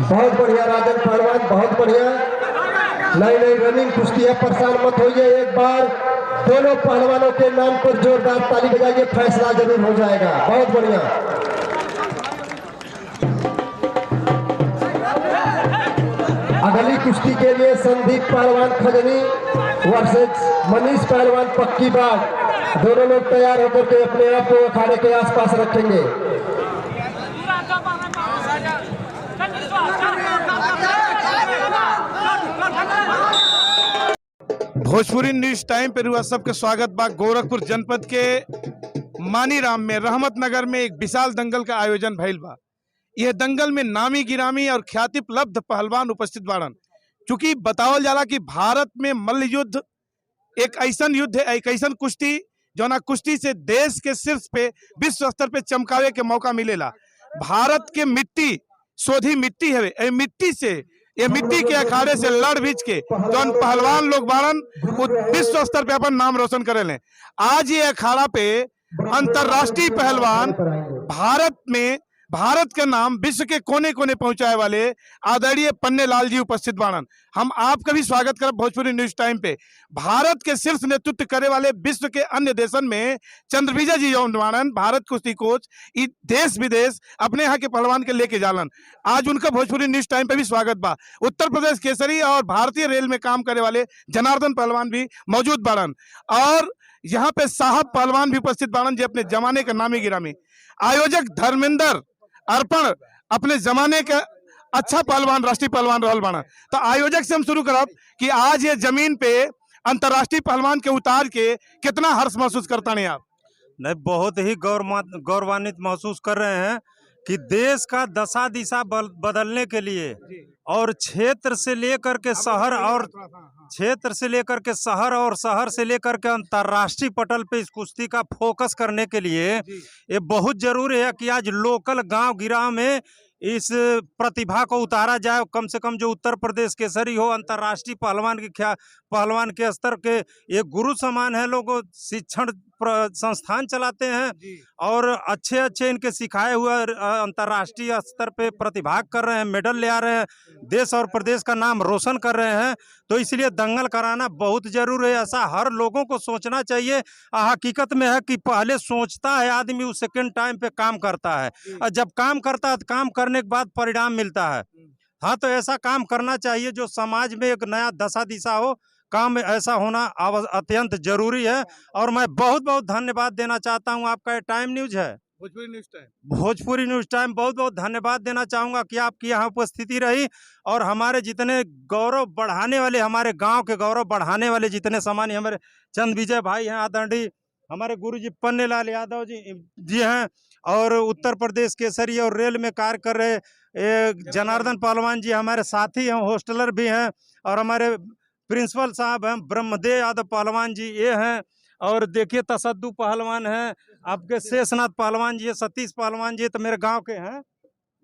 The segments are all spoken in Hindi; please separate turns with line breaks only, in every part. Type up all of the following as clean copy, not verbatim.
बहुत बढ़िया राजन पहलवान, बहुत बढ़िया। नई नई रनिंग कुश्ती है, परेशान मत होइए। एक बार दोनों पहलवानों के नाम पर जोरदार ताली बजाइए, फैसला जरूर हो जाएगा। बहुत बढ़िया। अगली कुश्ती के लिए संदीप पहलवान खजनी वर्सेस मनीष पहलवान पक्की बाग, दोनों लोग तैयार होकर के अपने आप को अखाड़े के आसपास रखेंगे।
भोजपुरी न्यूज टाइम पर हुआ सबके स्वागत बा। गोरखपुर जनपद के मानीराम में रहमत नगर में एक विशाल दंगल का आयोजन भइल बा। यह दंगल में नामी गिरामी और ख्यातिप्लब्ध पहलवान उपस्थित बाड़न। चूंकि बतावल जाला कि भारत में मल्ल युद्ध एक ऐसन युद्ध है, एक ऐसन कुश्ती जौना कुश्ती से देश के शीर्ष पे विश्व स्तर पे चमकावे के मौका मिलेला। भारत के मिट्टी शोधी मिट्टी है, मिट्टी से ये मिट्टी के अखाड़े से लड़ भिज के जौन पहलवान लोग बाड़न विश्व स्तर पे अपन नाम रोशन करेले। आज ये अखाड़ा पे अंतरराष्ट्रीय पहलवान भारत के नाम विश्व के कोने कोने पहुंचाए वाले आदरणीय पन्नेलाल जी उपस्थित बाड़न। हम आपका भी स्वागत करब भोजपुरी न्यूज टाइम पे। भारत के शीर्ष नेतृत्व करे वाले विश्व के अन्य देशन में चंद्रविजय जी जौन बाड़न, भारत कुश्ती कोच, देश विदेश अपने यहाँ के पहलवान के लेके जालन। आज उनका भोजपुरी न्यूज टाइम पे भी स्वागत बा। उत्तर प्रदेश केसरी और भारतीय रेल में काम करे वाले जनार्दन पहलवान भी मौजूद बाड़न और यहाँ पे साहब पहलवान भी उपस्थित बाड़न जो अपने जमाने के नामी गिरामी। आयोजक धर्मेंद्र अर्पण अपने जमाने के अच्छा पहलवान, राष्ट्रीय पहलवान रहल बाना। तो आयोजक से हम शुरू करब कि आज ये जमीन पे अंतरराष्ट्रीय पहलवान के उतार के कितना हर्ष महसूस करता नहीं आप?
नहीं, बहुत ही गौरवान्वित महसूस कर रहे हैं कि देश का दशा दिशा बदलने के लिए और क्षेत्र से लेकर के शहर और शहर से लेकर के अंतर्राष्ट्रीय पटल पे इस कुश्ती का फोकस करने के लिए ये बहुत जरूरी है कि आज लोकल गांव गिराव में इस प्रतिभा को उतारा जाए। कम से कम जो उत्तर प्रदेश केसरी हो, अंतर्राष्ट्रीय पहलवान के स्तर के एक गुरु समान है। लोग शिक्षण संस्थान चलाते हैं और अच्छे अच्छे इनके सिखाए हुए अंतर्राष्ट्रीय स्तर पे प्रतिभाग कर रहे हैं, मेडल ले आ रहे हैं, देश और प्रदेश का नाम रोशन कर रहे हैं। तो इसलिए दंगल कराना बहुत जरूरी है। ऐसा हर लोगों को सोचना चाहिए। हकीकत में है कि पहले सोचता है आदमी, उस सेकंड टाइम पे काम करता है और जब काम करता है तो काम करने के बाद परिणाम मिलता है। हाँ, तो ऐसा काम करना चाहिए जो समाज में एक नया दशा दिशा हो। काम ऐसा होना अत्यंत जरूरी है और मैं बहुत बहुत धन्यवाद देना चाहता हूं। आपका टाइम न्यूज है, भोजपुरी न्यूज टाइम, बहुत बहुत धन्यवाद देना चाहूँगा कि आपकी यहाँ उपस्थिति रही और हमारे जितने गौरव बढ़ाने वाले, हमारे गांव के गौरव बढ़ाने वाले जितने सामान्य हमारे चंद्रविजय भाई हैं, आदरणीय हमारे गुरुजी पन्नेलाल यादव जी हैं और उत्तर प्रदेश केसरी और रेल में कार्य कर रहे जनार्दन पहलवान जी हमारे साथी हैं, हॉस्टलर भी हैं और हमारे प्रिंसिपल साहब हैं ब्रह्मदेव यादव पहलवान जी ये हैं और देखिए तसद्दु पहलवान हैं, आपके शेषनाथ पहलवान जी, सतीश पहलवान जी तो मेरे गांव के हैं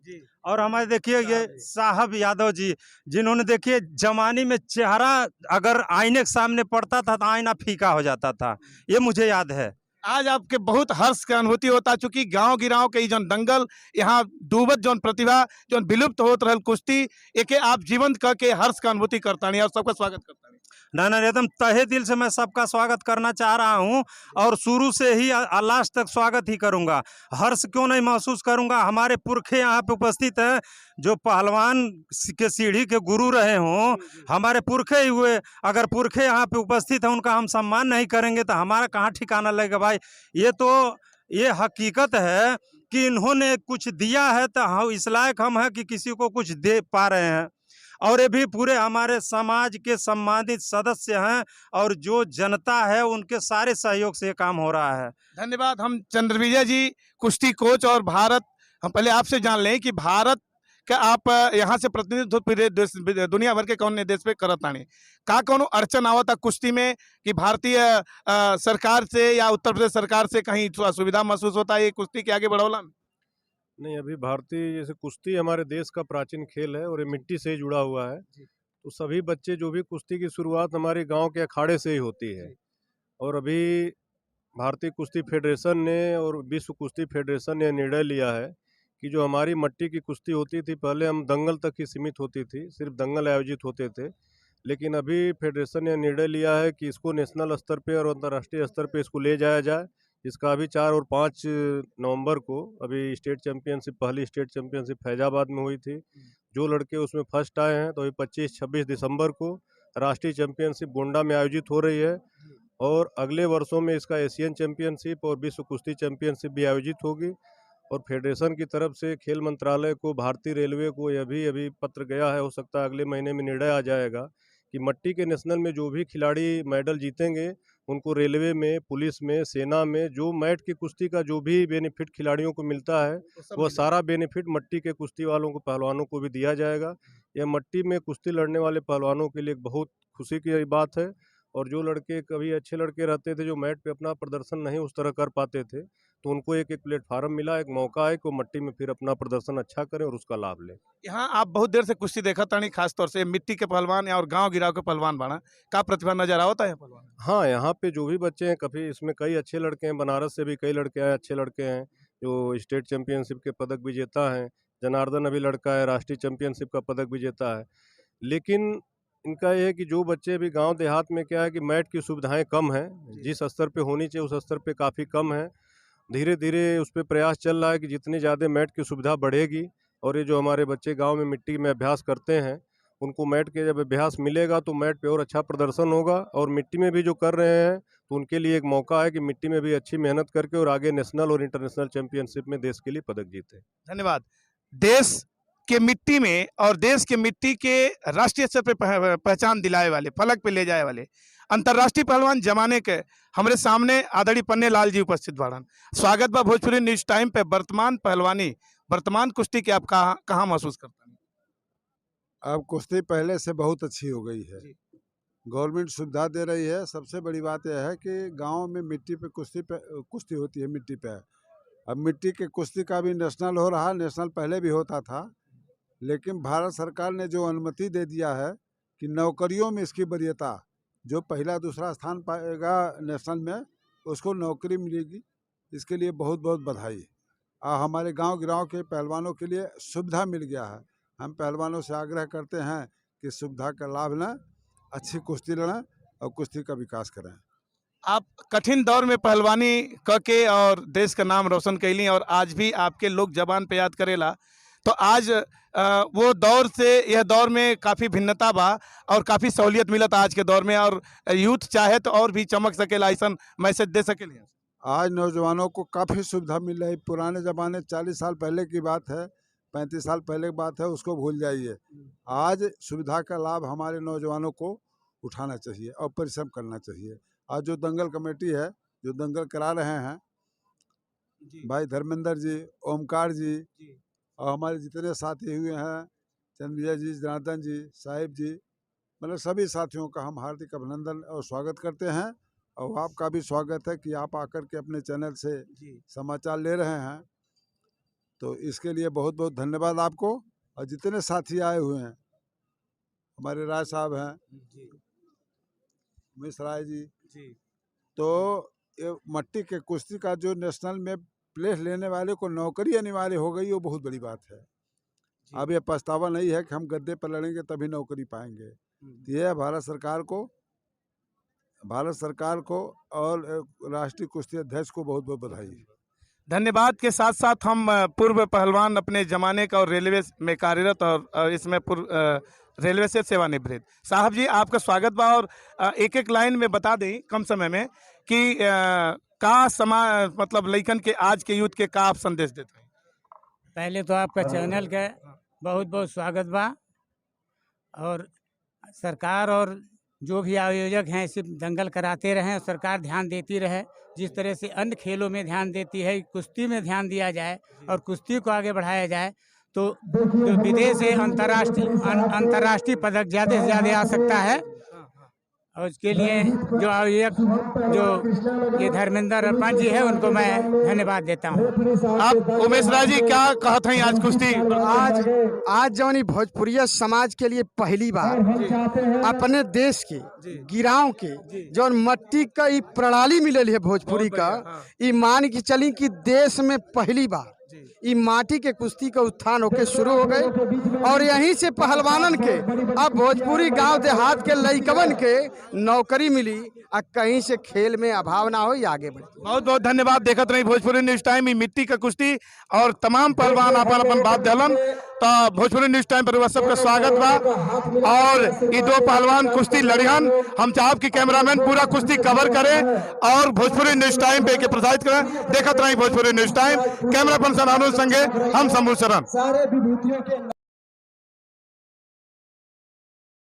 जी। और हमारे देखिए ये साहब यादव जी, जिन्होंने देखिए जमाने में चेहरा अगर आईने के सामने पड़ता था तो आईना फीका हो जाता था, ये मुझे याद है।
आज आपके बहुत हर्ष का अनुभूति होता चूंकि गांव गिराव के जौन दंगल यहाँ डूबत जौन प्रतिभा जौन विलुप्त होत रहल कुश्ती एक आप जीवंत करके हर्ष का अनुभूति करता नहीं और सबका स्वागत करता नहीं।
ना एकदम तहे दिल से मैं सबका स्वागत करना चाह रहा हूं और शुरू से ही लास्ट तक स्वागत ही करूंगा। हर्ष क्यों नहीं महसूस करूंगा? हमारे पुरखे यहाँ पे उपस्थित हैं जो पहलवान के सीढ़ी के गुरु रहे हों, हमारे पुरखे ही हुए। अगर पुरखे यहाँ पे उपस्थित हैं उनका हम सम्मान नहीं करेंगे तो हमारा कहाँ ठिकाना लगेगा भाई। ये हकीकत है कि इन्होंने कुछ दिया है तो इस लायक हम हैं कि किसी को कुछ दे पा रहे हैं और ये भी पूरे हमारे समाज के सम्मानित सदस्य हैं और जो जनता है उनके सारे सहयोग से ये काम हो रहा है।
धन्यवाद। हम चंद्रविजय जी कुश्ती कोच और भारत, हम पहले आपसे जान लें कि भारत का आप यहाँ से प्रतिनिधित्व दुनिया भर के कौन देश पे करत आने का कौन अड़चन आवता कुश्ती में कि भारतीय सरकार से या उत्तर प्रदेश सरकार से कहीं असुविधा महसूस होता है ये कुश्ती के आगे बढ़ौला में?
नहीं, अभी भारतीय जैसे कुश्ती हमारे देश का प्राचीन खेल है और ये मिट्टी से ही जुड़ा हुआ है, तो सभी बच्चे जो भी कुश्ती की शुरुआत हमारे गांव के अखाड़े से ही होती है। और अभी भारतीय कुश्ती फेडरेशन ने और विश्व कुश्ती फेडरेशन ने निर्णय लिया है कि जो हमारी मट्टी की कुश्ती होती थी, पहले हम दंगल तक ही सीमित होती थी, सिर्फ दंगल आयोजित होते थे, लेकिन अभी फेडरेशन ने निर्णय लिया है कि इसको नेशनल स्तर पे और अंतर्राष्ट्रीय स्तर पे इसको ले जाया जाए। इसका अभी 4 और 5 नवंबर को अभी स्टेट चैंपियनशिप, पहली स्टेट चैंपियनशिप फैजाबाद में हुई थी। जो लड़के उसमें फर्स्ट आए हैं तो अभी 25-26 दिसंबर को राष्ट्रीय चैंपियनशिप गोंडा में आयोजित हो रही है। और अगले वर्षों में इसका एशियन चैंपियनशिप और विश्व कुश्ती चैंपियनशिप भी आयोजित होगी। और फेडरेशन की तरफ से खेल मंत्रालय को, भारतीय रेलवे को यह भी अभी पत्र गया है, हो सकता है अगले महीने में निर्णय आ जाएगा कि मट्टी के नेशनल में जो भी खिलाड़ी मेडल जीतेंगे उनको रेलवे में, पुलिस में, सेना में जो मैट की कुश्ती का जो भी बेनिफिट खिलाड़ियों को मिलता है वह सारा बेनिफिट मट्टी के कुश्ती वालों को, पहलवानों को भी दिया जाएगा। यह मट्टी में कुश्ती लड़ने वाले पहलवानों के लिए एक बहुत खुशी की बात है। और जो लड़के कभी अच्छे लड़के रहते थे जो मैट पे अपना प्रदर्शन नहीं उस तरह कर पाते थे, तो उनको एक प्लेटफार्म मिला, एक मौका है कि वो मट्टी में फिर अपना प्रदर्शन अच्छा करें और उसका लाभ लें।
यहाँ आप बहुत देर से कुश्ती देखा तानी, खास तौर से मिट्टी के पहलवान और गांव गिराव के पहलवान बाड़ा का प्रतिभा नजर आवता है पहलवान।
हाँ, यहाँ पे जो भी बच्चे हैं, काफ़ी इसमें कई अच्छे लड़के हैं, बनारस से भी कई लड़के आए, अच्छे लड़के हैं जो स्टेट चैंपियनशिप के पदक विजेता हैं। जनार्दन अभी लड़का है, राष्ट्रीय चैंपियनशिप का पदक विजेता है। लेकिन इनका ये है कि जो बच्चे अभी गांव देहात में क्या है कि मैट की सुविधाएं कम हैं, जिस स्तर पे होनी चाहिए उस स्तर पे काफ़ी कम है। धीरे धीरे उस पर प्रयास चल रहा है कि जितनी ज़्यादा मैट की सुविधा बढ़ेगी और ये जो हमारे बच्चे गांव में मिट्टी में अभ्यास करते हैं उनको मैट के जब अभ्यास मिलेगा तो मैट पे और अच्छा प्रदर्शन होगा। और मिट्टी में भी जो कर रहे हैं तो उनके लिए एक मौका है कि मिट्टी में भी अच्छी मेहनत करके और आगे नेशनल और इंटरनेशनल चैंपियनशिप में देश के लिए पदक जीते।
धन्यवाद। देश के मिट्टी में और देश के मिट्टी के राष्ट्रीय स्तर पे पहचान दिलाए वाले, फलक पे ले जाए वाले अंतर्राष्ट्रीय पहलवान जमाने के हमारे सामने आदरणीय पन्ने लाल जी उपस्थित बाड़न। स्वागत बा भोजपुरी न्यूज टाइम पे। वर्तमान पहलवानी, वर्तमान कुश्ती के आप कहाँ महसूस करते हैं?
अब कुश्ती पहले से बहुत अच्छी हो गई है, गवर्नमेंट सुविधा दे रही है। सबसे बड़ी बात यह है कि गांव में मिट्टी पे कुश्ती होती है, मिट्टी पे। अब मिट्टी के कुश्ती का भी नेशनल हो रहा है, नेशनल पहले भी होता था, लेकिन भारत सरकार ने जो अनुमति दे दिया है कि नौकरियों में इसकी वरीयता, जो पहला दूसरा स्थान पाएगा नेशनल में उसको नौकरी मिलेगी। इसके लिए बहुत बहुत बधाई। हमारे गांव गिराव के पहलवानों के लिए सुविधा मिल गया है। हम पहलवानों से आग्रह करते हैं कि सुविधा का लाभ लें, अच्छी कुश्ती लड़ें और कुश्ती का विकास करें।
आप कठिन दौर में पहलवानी करके और देश का नाम रोशन कैली और आज भी आपके लोग जबान पे याद करेला, तो आज वो दौर से यह दौर में काफ़ी भिन्नता बा और काफ़ी सहूलियत मिलत आज के दौर में, और यूथ चाहे तो और भी चमक सकेला, ऐसा मैसेज दे सकेले।
आज नौजवानों को काफ़ी सुविधा मिल रही। पुराने ज़माने 40 साल पहले की बात है, 35 साल पहले की बात है, उसको भूल जाइए। आज सुविधा का लाभ हमारे नौजवानों को उठाना चाहिए और परिश्रम करना चाहिए। आज जो दंगल कमेटी है, जो दंगल करा रहे हैं भाई धर्मेंद्र जी, ओमकार जी और हमारे जितने साथी हुए हैं, चंद्रिया जी, जनार्दन जी, साहिब जी, मतलब सभी साथियों का हम हार्दिक अभिनंदन और स्वागत करते हैं। और आपका भी स्वागत है कि आप आकर के अपने चैनल से समाचार ले रहे हैं, तो इसके लिए बहुत बहुत धन्यवाद आपको। और जितने साथी आए हुए हैं, हमारे राय साहब हैं, मिश्र राय जी, तो ये मट्टी के कुश्ती का जो नेशनल में प्लेस लेने वाले को नौकरी अनिवार्य हो गई, वो बहुत बड़ी बात है। अब ये पछतावा नहीं है कि हम गद्दे पर लड़ेंगे तभी नौकरी पाएंगे। ये भारत सरकार को और राष्ट्रीय कुश्ती अध्यक्ष को बहुत बहुत बधाई।
धन्यवाद के साथ साथ हम पूर्व पहलवान अपने जमाने का और रेलवे में कार्यरत और इसमें रेलवे से सेवानिवृत्त साहब जी, आपका स्वागत बा। और एक एक लाइन में बता दें कम समय में कि मतलब लइकन के, आज के यूथ के का आप संदेश देते हैं?
पहले तो आपका चैनल का बहुत बहुत स्वागत बा। और सरकार और जो भी आयोजक हैं सिर्फ दंगल कराते रहें, सरकार ध्यान देती रहे। जिस तरह से अन्य खेलों में ध्यान देती है, कुश्ती में ध्यान दिया जाए और कुश्ती को आगे बढ़ाया जाए तो विदेश से अंतर्राष्ट्रीय पदक ज़्यादा से ज़्यादा आ सकता है। और उसके लिए जो आयोजक जो ये धर्मेंद्र पंत जी है उनको मैं धन्यवाद देता हूँ।
आप उमेश राय जी क्या कहते हैं आज कुश्ती?
आज जौन भोजपुरिया समाज के लिए पहली बार अपने देश के गिराव के जौन मट्टी का ई प्रणाली मिलल है भोजपुरी का, ई मान के चली कि देश में पहली बार ई माटी के कुश्ती का उत्थान होके शुरू हो गए और यहीं से पहलवानन के अब भोजपुरी गांव देहात के लइकवन के नौकरी मिली और कहीं से खेल में अभाव ना हो, आगे बढ़े।
बहुत बहुत धन्यवाद। देखत रही भोजपुरी न्यूज टाइम, मिट्टी का कुश्ती और तमाम पहलवान अपन अपन बात दलन। तो भोजपुरी न्यूज टाइम पर सबका स्वागत बा और ये दो पहलवान कुश्ती लड़ियन। हम चाहब कि कैमरामैन पूरा कुश्ती कवर करे और भोजपुरी न्यूज टाइम पे के प्रसारित करें। देखत रही Bhojpuri news time, camera person Anuj संगे हम शंभू शरण।
सारे विभूतियों के